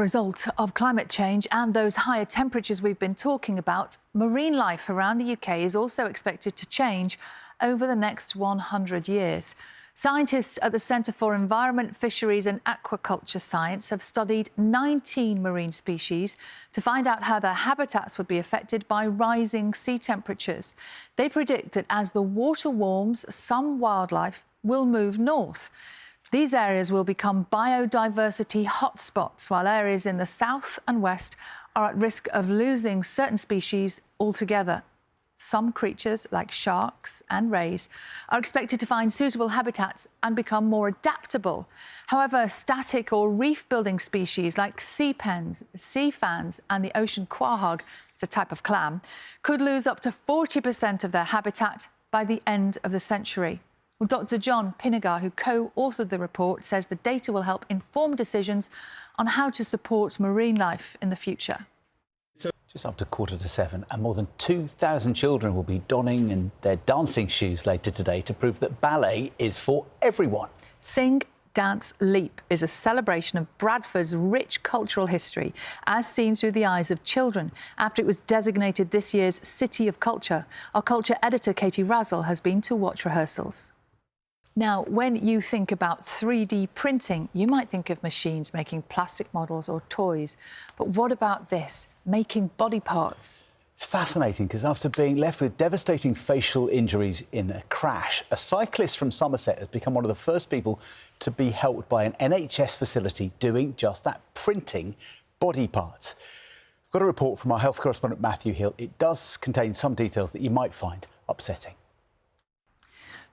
Result of climate change and those higher temperatures we've been talking about, marine life around the UK is also expected to change over the next 100 years. Scientists at the Centre for Environment, Fisheries and Aquaculture Science have studied 19 marine species to find out how their habitats would be affected by rising sea temperatures. They predict that as the water warms, some wildlife will move north. These areas will become biodiversity hotspots, while areas in the south and west are at risk of losing certain species altogether. Some creatures, like sharks and rays, are expected to find suitable habitats and become more adaptable. However, static or reef-building species like sea pens, sea fans and the ocean quahog, it's a type of clam, could lose up to 40% of their habitat by the end of the century. Well, Dr. John Pinegar, who co-authored the report, says the data will help inform decisions on how to support marine life in the future. Just after 7:15, and more than 2,000 children will be donning in their dancing shoes later today to prove that ballet is for everyone. Sing, Dance, Leap is a celebration of Bradford's rich cultural history, as seen through the eyes of children, after it was designated this year's City of Culture. Our culture editor, Katie Razzle, has been to watch rehearsals. Now, when you think about 3D printing, you might think of machines making plastic models or toys. But what about this, making body parts? It's fascinating because after being left with devastating facial injuries in a crash, a cyclist from Somerset has become one of the first people to be helped by an NHS facility doing just that, printing body parts. We've got a report from our health correspondent Matthew Hill. It does contain some details that you might find upsetting.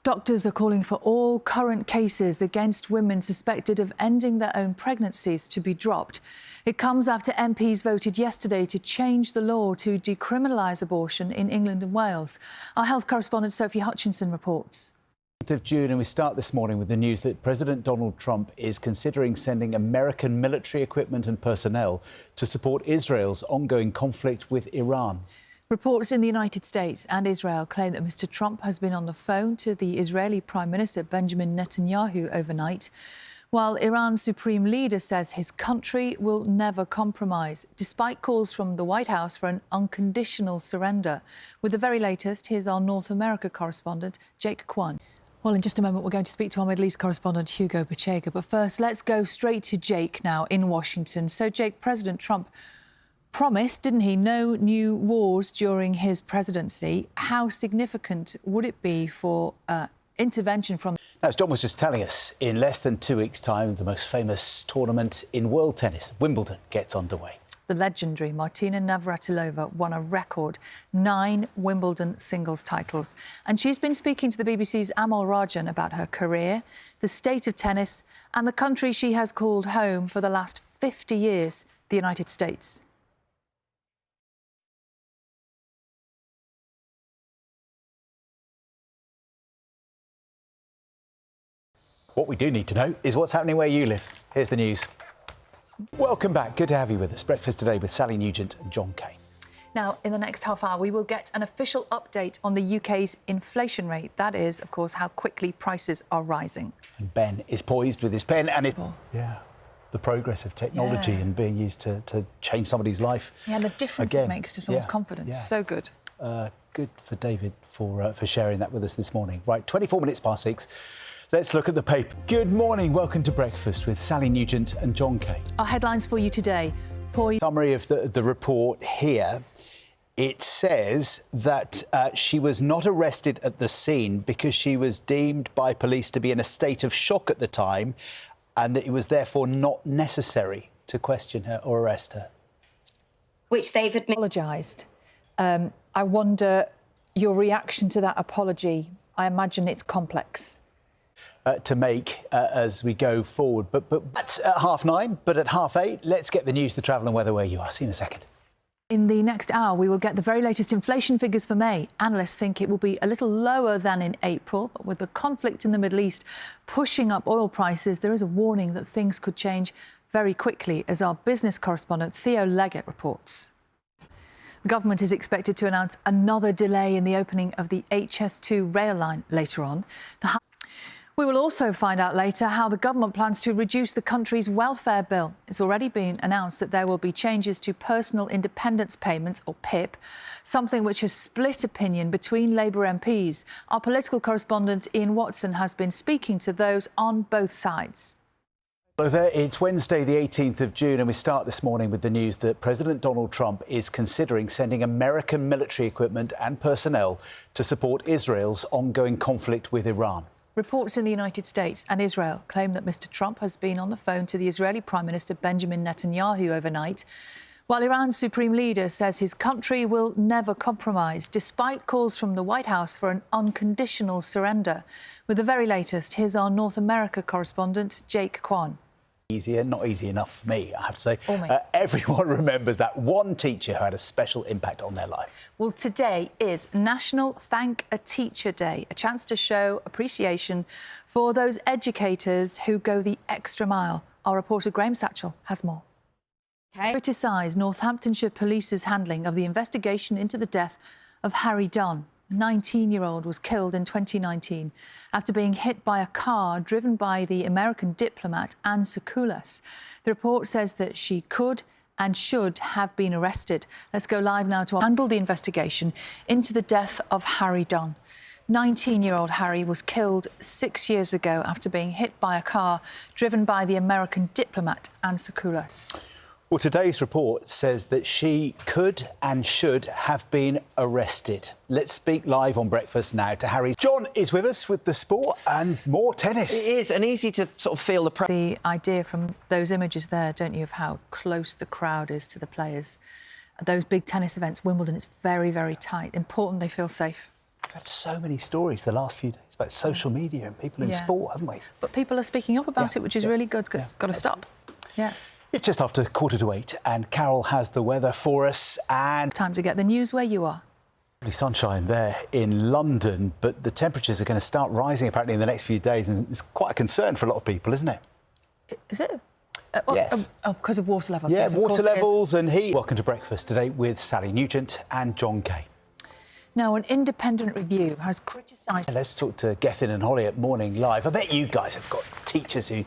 Doctors are calling for all current cases against women suspected of ending their own pregnancies to be dropped. It comes after MPs voted yesterday to change the law to decriminalise abortion in England and Wales. Our health correspondent Sophie Hutchinson reports. Of June, and we start this morning with the news that President Donald Trump is considering sending American military equipment and personnel to support Israel's ongoing conflict with Iran. Reports in the United States and Israel claim that Mr. Trump has been on the phone to the Israeli Prime Minister Benjamin Netanyahu overnight, while Iran's supreme leader says his country will never compromise, despite calls from the White House for an unconditional surrender. With the very latest, here's our North America correspondent, Jake Kwan. Well, in just a moment, we're going to speak to our Middle East correspondent, Hugo Bachega. But first, let's go straight to Jake now in Washington. So, Jake, President Trump promised, didn't he, no new wars during his presidency. How significant would it be for intervention from... Now, as John was just telling us, in less than 2 weeks' time, the most famous tournament in world tennis, Wimbledon, gets underway. The legendary Martina Navratilova won a record 9 Wimbledon singles titles. And she's been speaking to the BBC's Amal Rajan about her career, the state of tennis and the country she has called home for the last 50 years, the United States. What we do need to know is what's happening where you live. Here's the news. Welcome back. Good to have you with us. Breakfast today with Sally Nugent and John Kane. Now, in the next half hour, we will get an official update on the UK's inflation rate. That is, of course, how quickly prices are rising. And Ben is poised with his pen and the progress of technology and being used to change somebody's life. Yeah, and the difference it makes to someone's confidence. Yeah. So good. Good for David for sharing that with us this morning. Right, 24 minutes past 6. Let's look at the paper. Good morning. Welcome to Breakfast with Sally Nugent and John Kane. Our headlines for you today. Summary of the report here. It says that she was not arrested at the scene because she was deemed by police to be in a state of shock at the time and that it was therefore not necessary to question her or arrest her. Which they've apologised. I wonder your reaction to that apology. I imagine it's complex. To make as we go forward. But that's at 9:30, but at 8:30, let's get the news, the travel and weather where you are. See you in a second. In the next hour, we will get the very latest inflation figures for May. Analysts think it will be a little lower than in April, but with the conflict in the Middle East pushing up oil prices, there is a warning that things could change very quickly, as our business correspondent Theo Leggett reports. The government is expected to announce another delay in the opening of the HS2 rail line later on. We will also find out later how the government plans to reduce the country's welfare bill. It's already been announced that there will be changes to personal independence payments, or PIP, something which has split opinion between Labour MPs. Our political correspondent Ian Watson has been speaking to those on both sides. Hello there, it's Wednesday the 18th of June and we start this morning with the news that President Donald Trump is considering sending American military equipment and personnel to support Israel's ongoing conflict with Iran. Reports in the United States and Israel claim that Mr. Trump has been on the phone to the Israeli Prime Minister Benjamin Netanyahu overnight, while Iran's supreme leader says his country will never compromise, despite calls from the White House for an unconditional surrender. With the very latest, here's our North America correspondent, Jake Kwan. Easier, not easy enough for me, I have to say. Me. Everyone remembers that one teacher who had a special impact on their life. Well, today is National Thank a Teacher Day, a chance to show appreciation for those educators who go the extra mile. Our reporter Graham Satchell has more. Criticised Northamptonshire Police's handling of the investigation into the death of Harry Dunn. A 19-year-old was killed in 2019 after being hit by a car driven by the American diplomat Anne Sekulas. The report says that she could and should have been arrested. Let's go live now to handle the investigation into the death of Harry Dunn. 19-year-old Harry was killed 6 years ago after being hit by a car driven by the American diplomat Anne Sekulas. Well, today's report says that she could and should have been arrested. Let's speak live on Breakfast now to Harry. John is with us with the sport and more tennis. It is, and easy to sort of feel the idea from those images there, don't you, of how close the crowd is to the players. Those big tennis events, Wimbledon, it's very, very tight. Important they feel safe. We've had so many stories the last few days about social media and people in sport, haven't we? But people are speaking up about it, which is really good. It's got to stop. Yeah. It's just after 7:45 and Carol has the weather for us and... Time to get the news where you are. Lovely sunshine there in London, but the temperatures are going to start rising apparently in the next few days and it's quite a concern for a lot of people, isn't it? Is it? Yes. Because of water levels. Yeah, yes, water levels and heat. Welcome to Breakfast today with Sally Nugent and John Kay. Now, an independent review has criticised... Let's talk to Gethin and Holly at Morning Live. I bet you guys have got teachers who